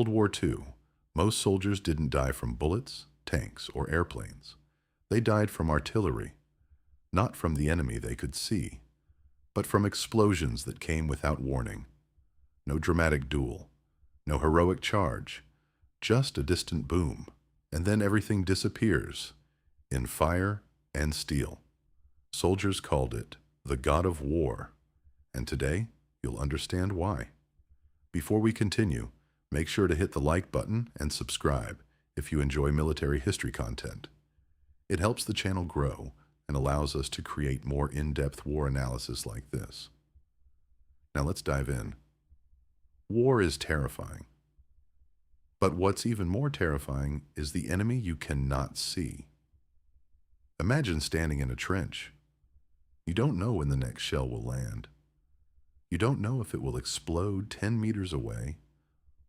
World War II, most soldiers didn't die from bullets, tanks, or airplanes. They died from artillery, not from the enemy they could see, but from explosions that came without warning. No dramatic duel, no heroic charge, just a distant boom, and then everything disappears in fire and steel. Soldiers called it the God of War, and today you'll understand why. Before we continue, make sure to hit the like button and subscribe if you enjoy military history content. It helps the channel grow and allows us to create more in-depth war analysis like this. Now let's dive in. War is terrifying. But what's even more terrifying is the enemy you cannot see. Imagine standing in a trench. You don't know when the next shell will land. You don't know if it will explode 10 meters away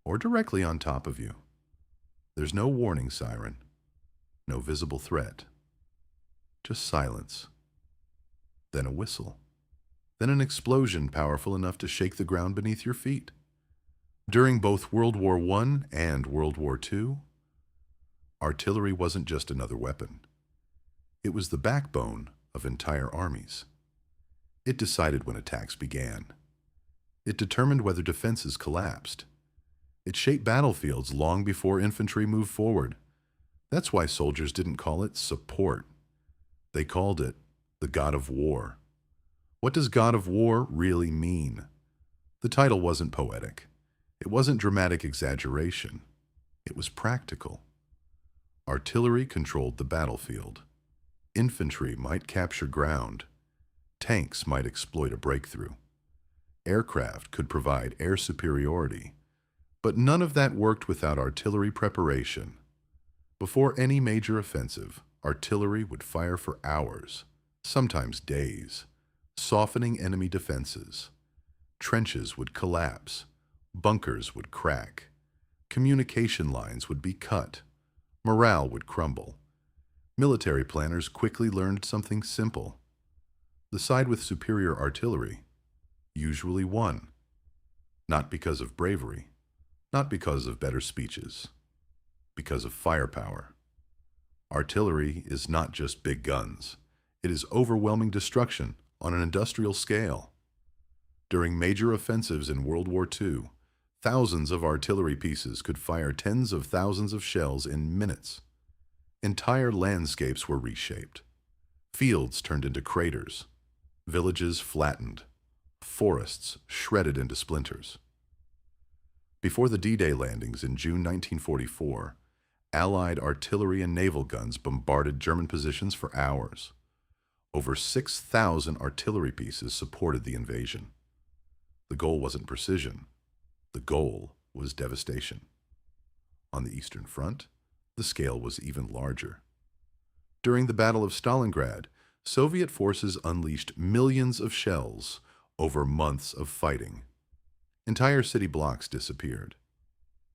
or directly on top of you. There's no warning siren, no visible threat. Just silence. Then a whistle. Then an explosion powerful enough to shake the ground beneath your feet. During both World War I and World War II, artillery wasn't just another weapon. It was the backbone of entire armies. It decided when attacks began. It determined whether defenses collapsed. It shaped battlefields long before infantry moved forward. That's why soldiers didn't call it support. They called it the God of War. What does God of War really mean? The title wasn't poetic. It wasn't dramatic exaggeration. It was practical. Artillery controlled the battlefield. Infantry might capture ground. Tanks might exploit a breakthrough. Aircraft could provide air superiority. But none of that worked without artillery preparation. Before any major offensive, artillery would fire for hours, sometimes days, softening enemy defenses. Trenches would collapse. Bunkers would crack. Communication lines would be cut. Morale would crumble. Military planners quickly learned something simple. The side with superior artillery usually won. Not because of bravery, not because of better speeches, because of firepower. Artillery is not just big guns. It is overwhelming destruction on an industrial scale. During major offensives in World War II, thousands of artillery pieces could fire tens of thousands of shells in minutes. Entire landscapes were reshaped. Fields turned into craters. Villages flattened. Forests shredded into splinters. Before the D-Day landings in June 1944, Allied artillery and naval guns bombarded German positions for hours. Over 6,000 artillery pieces supported the invasion. The goal wasn't precision. The goal was devastation. On the Eastern Front, the scale was even larger. During the Battle of Stalingrad, Soviet forces unleashed millions of shells over months of fighting. Entire city blocks disappeared.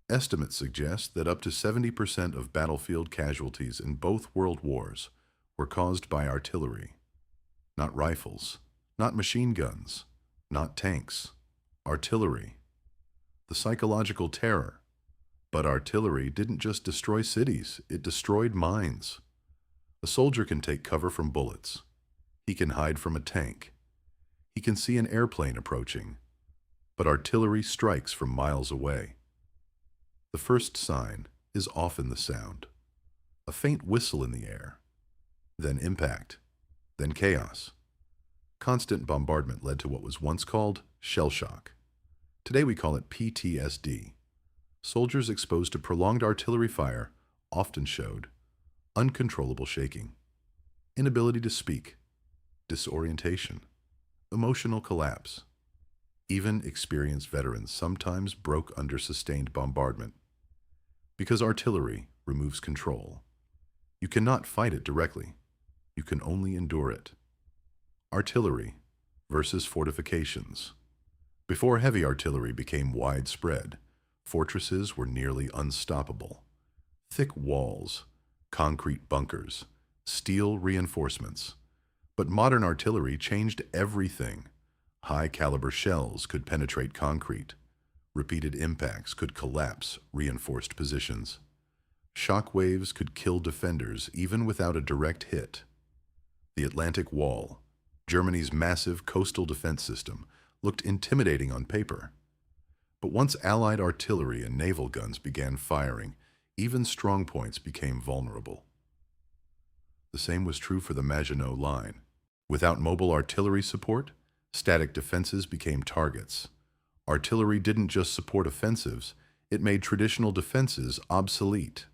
Estimates suggest that up to 70% of battlefield casualties in both world wars were caused by artillery. Not rifles, not machine guns, not tanks. Artillery. The psychological terror. But artillery didn't just destroy cities, it destroyed minds. A soldier can take cover from bullets. He can hide from a tank. He can see an airplane approaching. But artillery strikes from miles away. The first sign is often the sound. A faint whistle in the air. Then impact. Then chaos. Constant bombardment led to what was once called shell shock. Today we call it PTSD. Soldiers exposed to prolonged artillery fire often showed uncontrollable shaking, inability to speak, disorientation, emotional collapse. Even experienced veterans sometimes broke under sustained bombardment. Because artillery removes control. You cannot fight it directly. You can only endure it. Artillery versus fortifications. Before heavy artillery became widespread, fortresses were nearly unstoppable. Thick walls, concrete bunkers, steel reinforcements. But modern artillery changed everything. High-caliber shells could penetrate concrete. Repeated impacts could collapse reinforced positions. Shock waves could kill defenders even without a direct hit. The Atlantic Wall, Germany's massive coastal defense system, looked intimidating on paper. But once Allied artillery and naval guns began firing, even strong points became vulnerable. The same was true for the Maginot Line. Without mobile artillery support, static defenses became targets. Artillery didn't just support offensives, it made traditional defenses obsolete.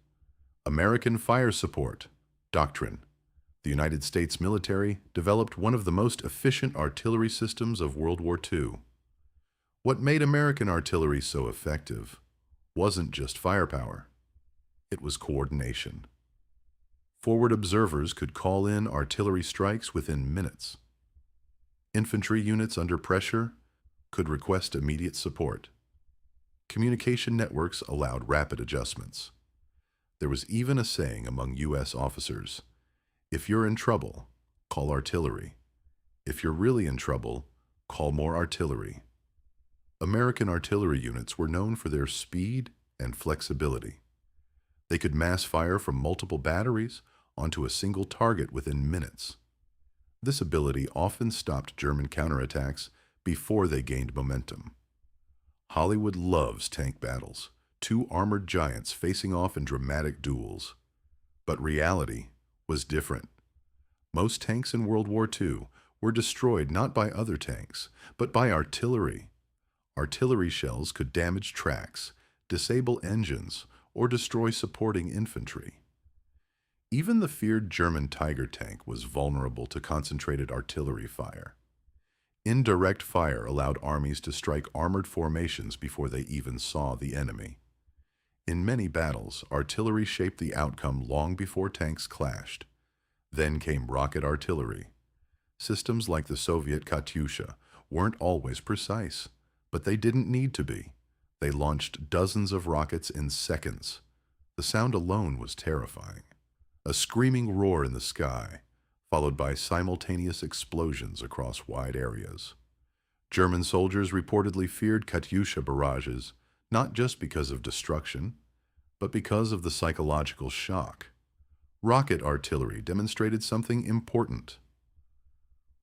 American fire support, doctrine. The United States military developed one of the most efficient artillery systems of World War II. What made American artillery so effective wasn't just firepower. It was coordination. Forward observers could call in artillery strikes within minutes. Infantry units under pressure could request immediate support. Communication networks allowed rapid adjustments. There was even a saying among U.S. officers, "If you're in trouble, call artillery. If you're really in trouble, call more artillery." American artillery units were known for their speed and flexibility. They could mass fire from multiple batteries onto a single target within minutes. This ability often stopped German counterattacks before they gained momentum. Hollywood loves tank battles, two armored giants facing off in dramatic duels. But reality was different. Most tanks in World War II were destroyed not by other tanks, but by artillery. Artillery shells could damage tracks, disable engines, or destroy supporting infantry. Even the feared German Tiger tank was vulnerable to concentrated artillery fire. Indirect fire allowed armies to strike armored formations before they even saw the enemy. In many battles, artillery shaped the outcome long before tanks clashed. Then came rocket artillery. Systems like the Soviet Katyusha weren't always precise, but they didn't need to be. They launched dozens of rockets in seconds. The sound alone was terrifying. A screaming roar in the sky, followed by simultaneous explosions across wide areas. German soldiers reportedly feared Katyusha barrages, not just because of destruction, but because of the psychological shock. Rocket artillery demonstrated something important.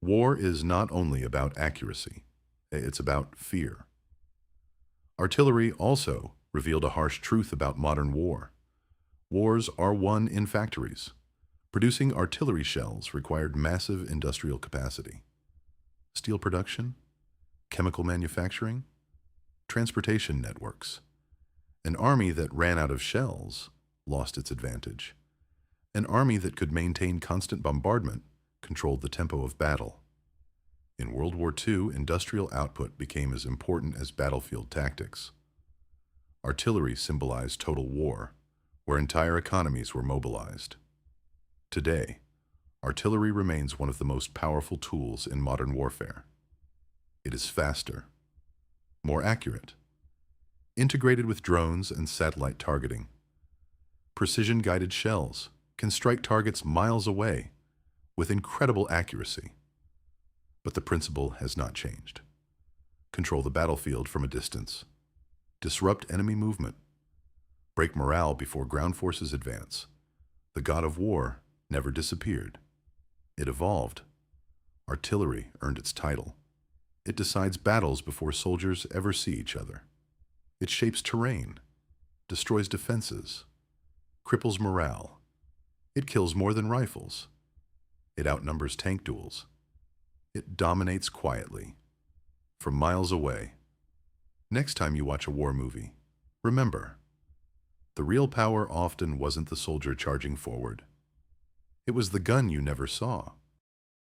War is not only about accuracy, it's about fear. Artillery also revealed a harsh truth about modern war. Wars are won in factories. Producing artillery shells required massive industrial capacity. Steel production, chemical manufacturing, transportation networks. An army that ran out of shells lost its advantage. An army that could maintain constant bombardment controlled the tempo of battle. In World War II, industrial output became as important as battlefield tactics. Artillery symbolized total war, where entire economies were mobilized. Today, artillery remains one of the most powerful tools in modern warfare. It is faster, more accurate, integrated with drones and satellite targeting. Precision-guided shells can strike targets miles away with incredible accuracy. But the principle has not changed. Control the battlefield from a distance. Disrupt enemy movement. Break morale before ground forces advance. The god of war never disappeared. It evolved. Artillery earned its title. It decides battles before soldiers ever see each other. It shapes terrain, destroys defenses, cripples morale. It kills more than rifles. It outnumbers tank duels. It dominates quietly, from miles away. Next time you watch a war movie, remember, the real power often wasn't the soldier charging forward. It was the gun you never saw.